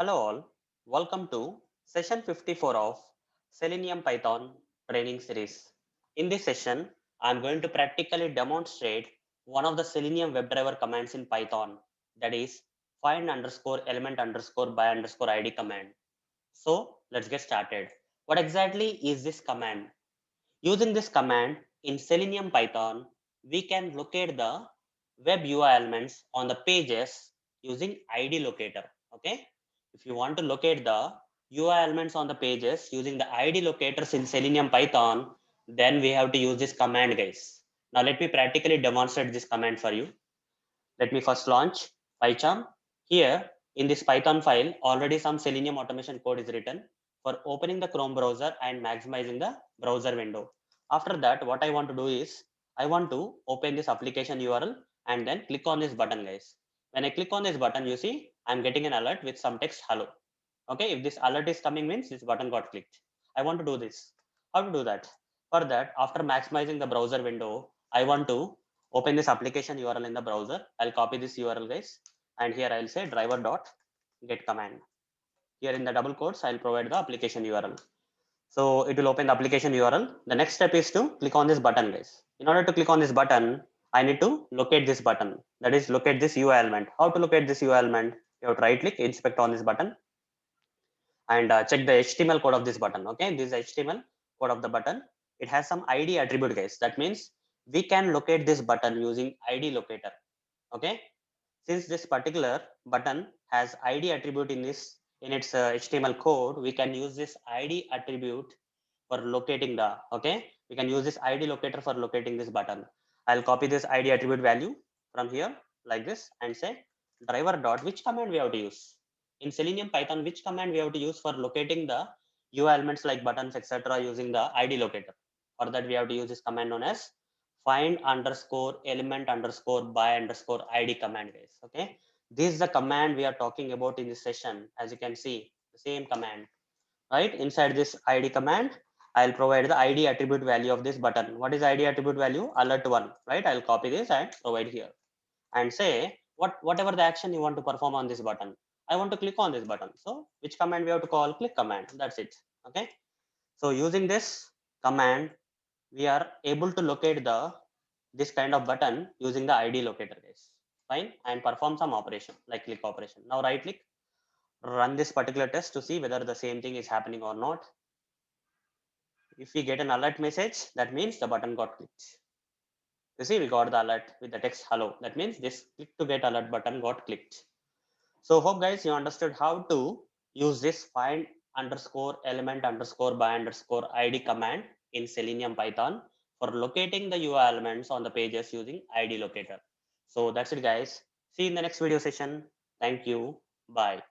Hello all, welcome to session 54 of Selenium Python training series. In this session, I am going to practically demonstrate one of the Selenium WebDriver commands in Python, that is find underscore element underscore by underscore id command. So let's get started. What exactly is this command? Using this command in Selenium Python, we can locate the web UI elements on the pages using id locator. Okay, if you want to locate the UI elements on the pages using the id locators in Selenium Python, then we have to use this command, guys. Now let me practically demonstrate this command for you. Let me first launch PyCharm. Here in this Python file, already some Selenium automation code is written for opening the Chrome browser and maximizing the browser window. After that, what I want to do is I want to open this application URL and then click on this button, guys. When I click on this button, you see I'm getting an alert with some text hello. Okay, if this alert is coming means this button got clicked. I want to do this. How to do that? For that, after maximizing the browser window, I want to open this application URL in the browser. I'll copy this URL, guys, and here I'll say driver dot get command. Here in the double quotes, I'll provide the application URL. So it will open the application URL. The next step is to click on this button, guys. In order to click on this button, I need to locate this button. That is, locate this UI element. How to locate this UI element? You have to right click, inspect on this button, and check the HTML code of this button. Okay, this is HTML code of the button. It has some ID attribute, guys. That means we can locate this button using ID locator. Okay, since this particular button has ID attribute in this in its HTML code, we can use this ID attribute for locating the. Okay, we can use this ID locator for locating this button. I'll copy this ID attribute value from here like this and say driver dot which command we have to use in Selenium Python, which command we have to use for locating the UI elements like buttons, etc. using the ID locator. For that, we have to use this command known as find underscore element underscore by underscore id command, guys. Okay, this is the command we are talking about in this session. As you can see, the same command, right? Inside this id command, I'll provide the id attribute value of this button. What is id attribute value? Alert one, right? I'll copy this and provide here and say whatever the action you want to perform on this button. I want to click on this button. So which command we have to call? Click command. That's it. Okay. So using this command, we are able to locate the this kind of button using the ID locator, guys. Fine, and perform some operation like click operation. Now right click, run this particular test to see whether the same thing is happening or not. If we get an alert message, that means the button got clicked. You see, we got the alert with the text hello. That means this click to get alert button got clicked. So hope guys you understood how to use this find underscore element underscore by underscore id command in Selenium Python for locating the UI elements on the pages using id locator. So that's it, guys. See you in the next video session. Thank you. Bye.